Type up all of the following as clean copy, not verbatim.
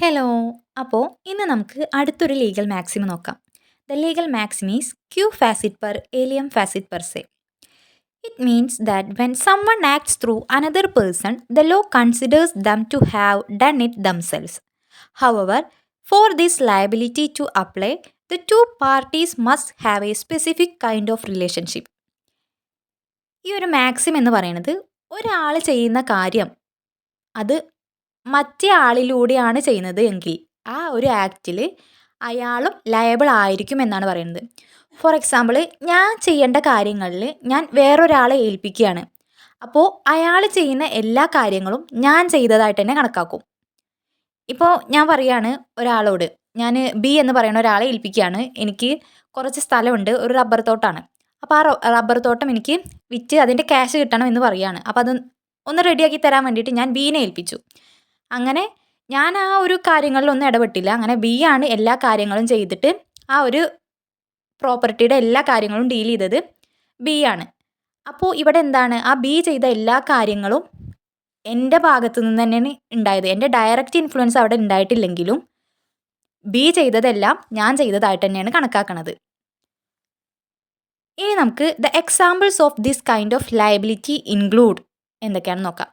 Hello. അപ്പോൾ ഇന്ന് നമുക്ക് അടുത്തൊരു ലീഗൽ മാക്സിം നോക്കാം. ദ ലീഗൽ മാക്സിം ഈസ് ക്യൂ ഫാസിറ്റ് പെർ ഏലിയം ഫാസിറ്റ് പെർ സെ. It means that when someone acts through another person, the law considers them to have done it themselves. However, for this liability to apply, the two parties must have a specific kind of relationship. ഈ ഒരു Maxim എന്ന് പറയുന്നത് ഒരാൾ ചെയ്യുന്ന കാര്യം അത് മറ്റേ ആളിലൂടെയാണ് ചെയ്യുന്നത് എങ്കിൽ ആ ഒരു ആക്റ്റിൽ അയാളും ലയബിൾ ആയിരിക്കും എന്നാണ് പറയുന്നത്. ഫോർ എക്സാമ്പിൾ, ഞാൻ ചെയ്യേണ്ട കാര്യങ്ങളിൽ ഞാൻ വേറൊരാളെ ഏൽപ്പിക്കുകയാണ്. അപ്പോൾ അയാൾ ചെയ്യുന്ന എല്ലാ കാര്യങ്ങളും ഞാൻ ചെയ്തതായിട്ട് തന്നെ കണക്കാക്കും. ഇപ്പോൾ ഞാൻ പറയുകയാണ് ഒരാളോട്, ഞാൻ ബി എന്ന് പറയുന്ന ഒരാളെ ഏൽപ്പിക്കുകയാണ്. എനിക്ക് കുറച്ച് സ്ഥലമുണ്ട്, ഒരു റബ്ബർ തോട്ടമാണ്. അപ്പോൾ ആ റബ്ബർ തോട്ടം എനിക്ക് വിറ്റ് അതിൻ്റെ ക്യാഷ് കിട്ടണം എന്ന് പറയുകയാണ്. അപ്പോൾ അത് ഒന്ന് റെഡിയാക്കി തരാൻ വേണ്ടിയിട്ട് ഞാൻ ബീനെ ഏൽപ്പിച്ചു. അങ്ങനെ ഞാൻ ആ ഒരു കാര്യങ്ങളിലൊന്നും ഇടപെട്ടില്ല. അങ്ങനെ ബി ആണ് എല്ലാ കാര്യങ്ങളും ചെയ്തിട്ട് ആ ഒരു പ്രോപ്പർട്ടിയുടെ എല്ലാ കാര്യങ്ങളും ഡീൽ ചെയ്തത് ബി ആണ്. അപ്പോൾ ഇവിടെ എന്താണ്, ആ ബി ചെയ്ത എല്ലാ കാര്യങ്ങളും എൻ്റെ ഭാഗത്തു നിന്ന് തന്നെയാണ് ഉണ്ടായത്. എൻ്റെ ഡയറക്റ്റ് ഇൻഫ്ലുവൻസ് അവിടെ ഉണ്ടായിട്ടില്ലെങ്കിലും ബി ചെയ്തതെല്ലാം ഞാൻ ചെയ്തതായിട്ട് തന്നെയാണ് കണക്കാക്കണത്. ഇനി നമുക്ക് the examples of this kind of liability include എന്തൊക്കെയാണെന്ന് നോക്കാം.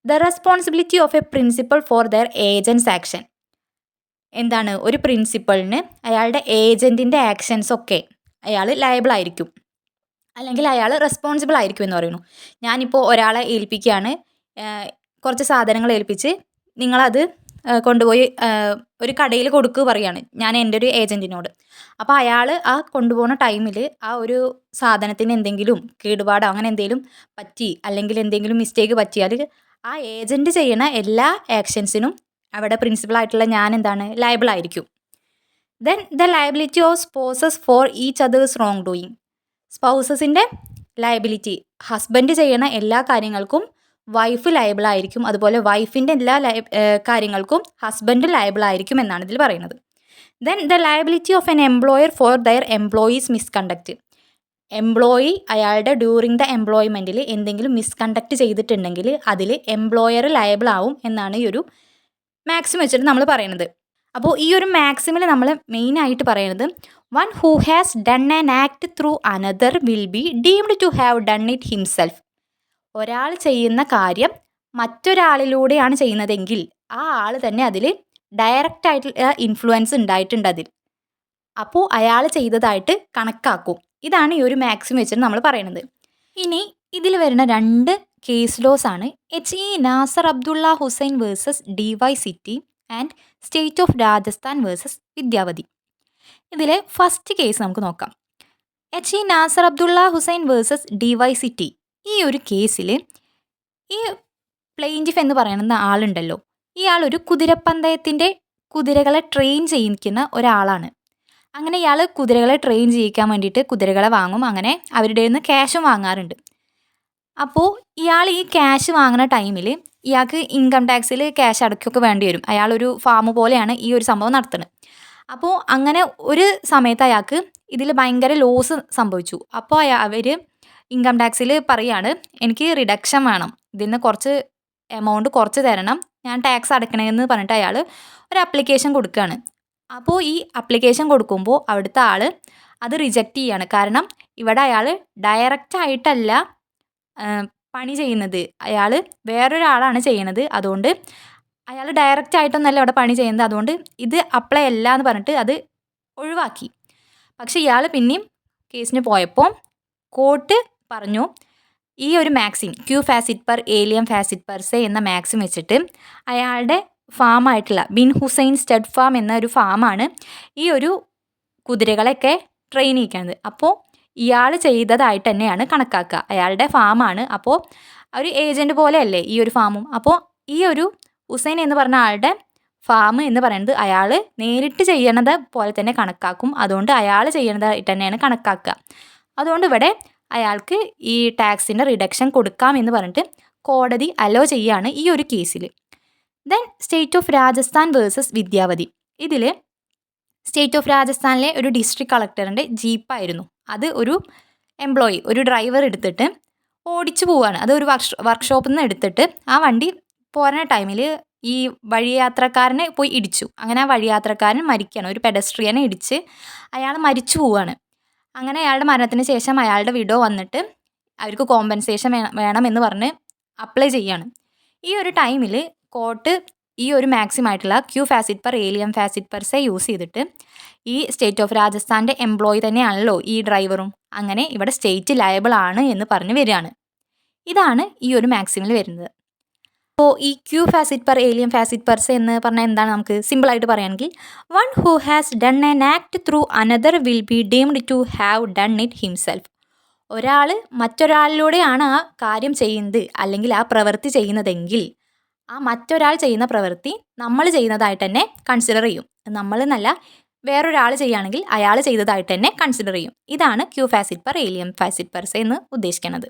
The responsibility of A principal for their agents action. എന്താണ്, ഒരു പ്രിൻസിപ്പളിന് അയാളുടെ ഏജൻറ്റിൻ്റെ ആക്ഷൻസൊക്കെ അയാൾ ലയബിൾ ആയിരിക്കും, അല്ലെങ്കിൽ അയാൾ റെസ്പോൺസിബിൾ ആയിരിക്കും എന്ന് പറയുന്നു. ഞാനിപ്പോൾ ഒരാളെ ഏൽപ്പിക്കുകയാണ്, കുറച്ച് സാധനങ്ങൾ ഏൽപ്പിച്ച് നിങ്ങളത് കൊണ്ടുപോയി ഒരു കടയിൽ കൊടുക്കുക പറയുകയാണ് ഞാൻ എൻ്റെ ഒരു ഏജൻറ്റിനോട്. അപ്പോൾ അയാൾ ആ കൊണ്ടുപോകുന്ന ടൈമിൽ ആ ഒരു സാധനത്തിന് എന്തെങ്കിലും കേടുപാടോ അങ്ങനെ എന്തെങ്കിലും പറ്റി, അല്ലെങ്കിൽ എന്തെങ്കിലും മിസ്റ്റേക്ക് പറ്റിയാൽ ആ ഏജൻറ്റ് ചെയ്യണ എല്ലാ ആക്ഷൻസിനും അവിടെ പ്രിൻസിപ്പളായിട്ടുള്ള ഞാൻ എന്താണ്, ലയബിൾ ആയിരിക്കും. Then the liability of spouses for each others wrong doing. സ്പൗസസിൻ്റെ ലയബിലിറ്റി, ഹസ്ബൻഡ് ചെയ്യണ എല്ലാ കാര്യങ്ങൾക്കും വൈഫ് ലയബിൾ ആയിരിക്കും, അതുപോലെ വൈഫിൻ്റെ എല്ലാ കാര്യങ്ങൾക്കും ഹസ്ബൻഡ് ലയബിൾ ആയിരിക്കും എന്നാണ് ഇതിൽ പറയുന്നത്. Then the liability of an employer for their employees misconduct. Employee അയാളുടെ ഡ്യൂറിങ് ദ എംപ്ലോയ്മെൻറ്റിൽ എന്തെങ്കിലും മിസ്കണ്ടക്റ്റ് ചെയ്തിട്ടുണ്ടെങ്കിൽ അതിൽ എംപ്ലോയർ ലയബിൾ ആവും എന്നാണ് ഈ ഒരു മാക്സിം വെച്ചിട്ട് നമ്മൾ പറയുന്നത്. അപ്പോൾ ഈ ഒരു മാക്സിമിൽ നമ്മൾ മെയിനായിട്ട് പറയുന്നത് one who has done an act through another will be deemed to have done it himself. ഒരാൾ ചെയ്യുന്ന കാര്യം മറ്റൊരാളിലൂടെയാണ് ചെയ്യുന്നതെങ്കിൽ ആ ആൾ തന്നെ അതിൽ ഡയറക്റ്റായിട്ടുള്ള ഇൻഫ്ലുവൻസ് ഉണ്ടായിട്ടുണ്ട് അതിൽ, അപ്പോൾ അയാൾ ചെയ്തതായിട്ട് കണക്കാക്കും. ഇതാണ് ഈ ഒരു മാക്സിം വെച്ചിട്ട് നമ്മൾ പറയുന്നത്. ഇനി ഇതിൽ വരുന്ന രണ്ട് കേസ് ലോസ് ആണ് HE Nasar Abdullah Hussain versus DY city and state of Rajasthan versus Vidyavati. ഇതിലെ ഫസ്റ്റ് കേസ് നമുക്ക് നോക്കാം. HE Nasar Abdullah Hussain versus DY city. ഈ ഒരു കേസിൽ ഈ പ്ലെയിൻറ്റിഫ് എന്ന് പറയുന്ന ആളുണ്ടല്ലോ, ഇയാൾ ഒരു കുതിരപ്പന്തയത്തിൻ്റെ കുതിരകളെ ട്രെയിൻ ചെയ്യിക്കുന്ന ഒരാളാണ്. അങ്ങനെ ഇയാൾ കുതിരകളെ ട്രെയിൻ ചെയ്യിക്കാൻ വേണ്ടിയിട്ട് കുതിരകളെ വാങ്ങും, അങ്ങനെ അവരുടെ നിന്ന് ക്യാഷും വാങ്ങാറുണ്ട്. അപ്പോൾ ഇയാൾ ഈ ക്യാഷ് വാങ്ങുന്ന ടൈമിൽ ഇയാൾക്ക് ഇൻകം ടാക്സിൽ ക്യാഷ് അടയ്ക്കൊക്കെ വേണ്ടി വരും. അയാളൊരു ഫാം പോലെയാണ് ഈ ഒരു സംഭവം നടത്തുന്നത്. അപ്പോൾ അങ്ങനെ ഒരു സമയത്ത് അയാൾക്ക് ഇതിൽ ഭയങ്കര ലോസ് സംഭവിച്ചു. അപ്പോൾ അവർ ഇൻകം ടാക്സിൽ പറയുകയാണ് എനിക്ക് റിഡക്ഷൻ വേണം, ഇതിൽ നിന്ന് കുറച്ച് എമൗണ്ട് കുറച്ച് തരണം, ഞാൻ ടാക്സ് അടയ്ക്കണമെന്ന് പറഞ്ഞിട്ട് അയാൾ ഒരു അപ്ലിക്കേഷൻ കൊടുക്കുകയാണ്. അപ്പോൾ ഈ അപ്ലിക്കേഷൻ കൊടുക്കുമ്പോൾ അവിടുത്തെ ആൾ അത് റിജക്റ്റ് ചെയ്യാണ്. കാരണം ഇവിടെ അയാൾ ഡയറക്റ്റായിട്ടല്ല പണി ചെയ്യുന്നത്, അയാൾ വേറൊരാളാണ് ചെയ്യുന്നത്. അതുകൊണ്ട് അയാൾ ഡയറക്റ്റായിട്ടൊന്നല്ല അവിടെ പണി ചെയ്യുന്നത്, അതുകൊണ്ട് ഇത് അപ്ലൈ അല്ല എന്ന് പറഞ്ഞിട്ട് അത് ഒഴിവാക്കി. പക്ഷേ ഇയാൾ പിന്നെയും കേസിന് പോയപ്പോൾ കോർട്ട് പറഞ്ഞു ഈ ഒരു മാക്സിം ക്യൂ ഫാസിറ്റ് പെർ ഏലിയം ഫാസിറ്റ് പെർ സെ എന്ന മാക്സിം വെച്ചിട്ട് അയാളുടെ ഫാമായിട്ടുള്ള ബിൻ ഹുസൈൻ സ്റ്റഡ് ഫാം എന്ന ഒരു ഫാമാണ് ഈ ഒരു കുതിരകളെയൊക്കെ ട്രെയിൻ ചെയ്യിക്കുന്നത്. അപ്പോൾ ഇയാൾ ചെയ്തതായിട്ട് തന്നെയാണ് കണക്കാക്കുക, അയാളുടെ ഫാമാണ്. അപ്പോൾ ഒരു ഏജൻറ്റ് പോലെയല്ലേ ഈ ഒരു ഫാമും. അപ്പോൾ ഈ ഒരു ഹുസൈൻ എന്ന് പറഞ്ഞ ആളുടെ ഫാം എന്ന് പറയുന്നത് അയാൾ നേരിട്ട് ചെയ്യണത് പോലെ തന്നെ കണക്കാക്കും. അതുകൊണ്ട് അയാൾ ചെയ്യണതായിട്ട് തന്നെയാണ് കണക്കാക്കുക. അതുകൊണ്ട് ഇവിടെ അയാൾക്ക് ഈ ടാക്സിൻ്റെ റിഡക്ഷൻ കൊടുക്കാം എന്ന് പറഞ്ഞിട്ട് കോടതി അലോ ചെയ്യുകയാണ് ഈ ഒരു കേസിൽ. Then state of Rajasthan versus Vidyavati. ഇതിൽ സ്റ്റേറ്റ് ഓഫ് രാജസ്ഥാനിലെ ഒരു ഡിസ്ട്രിക്ട് കളക്ടറിൻ്റെ ജീപ്പായിരുന്നു. അത് ഒരു എംപ്ലോയി, ഒരു ഡ്രൈവർ എടുത്തിട്ട് ഓടിച്ചു പോവുകയാണ്. അത് ഒരു വർക്ക്ഷോപ്പിൽ നിന്ന് എടുത്തിട്ട് ആ വണ്ടി പോരുന്ന ടൈമിൽ ഈ വഴിയാത്രക്കാരനെ പോയി ഇടിച്ചു. അങ്ങനെ ആ വഴിയാത്രക്കാരൻ മരിക്കുകയാണ്. ഒരു പെഡസ്ട്രിയനെ ഇടിച്ച് അയാൾ മരിച്ചു പോവുകയാണ്. അങ്ങനെ അയാളുടെ മരണത്തിന് ശേഷം അയാളുടെ വിഡോ വന്നിട്ട് അവർക്ക് കോമ്പൻസേഷൻ വേണമെന്ന് പറഞ്ഞ് അപ്ലൈ ചെയ്യാണ്. ഈ ഒരു ടൈമിൽ കോർട്ട് ഈ ഒരു മാക്സിമായിട്ടുള്ള ക്യൂ ഫാസിറ്റ് പെർ ഏലിയം ഫാസിറ്റ് പെർ സെ യൂസ് ചെയ്തിട്ട് ഈ സ്റ്റേറ്റ് ഓഫ് രാജസ്ഥാൻ്റെ എംപ്ലോയി തന്നെയാണല്ലോ ഈ ഡ്രൈവറും, അങ്ങനെ ഇവിടെ സ്റ്റേറ്റ് ലയബിൾ ആണ് എന്ന് പറഞ്ഞ് വരികയാണ്. ഇതാണ് ഈ ഒരു മാക്സിമിൽ വരുന്നത്. അപ്പോൾ ഈ ക്യൂ ഫാസിറ്റ് പെർ ഏലിയം ഫാസിറ്റ് പെർ സെ എന്ന് പറഞ്ഞാൽ എന്താണ് നമുക്ക് സിമ്പിളായിട്ട് പറയുകയാണെങ്കിൽ one who has done an act through another will be deemed to have done it himself. ഒരാൾ മറ്റൊരാളിലൂടെയാണ് ആ കാര്യം ചെയ്യുന്നത് അല്ലെങ്കിൽ ആ പ്രവൃത്തി ചെയ്യുന്നതെങ്കിൽ ആ മറ്റൊരാൾ ചെയ്യുന്ന പ്രവൃത്തി നമ്മൾ ചെയ്യുന്നതായിട്ട് തന്നെ കൺസിഡർ ചെയ്യും. നമ്മൾ എന്നല്ല, വേറൊരാൾ ചെയ്യുകയാണെങ്കിൽ അയാൾ ചെയ്തതായിട്ട് തന്നെ കൺസിഡർ ചെയ്യും. ഇതാണ് ക്യൂ ഫാസിറ്റ് പെർ ഏലിയം ഫാസിറ്റ് പെർ സെ എന്ന് ഉദ്ദേശിക്കുന്നത്.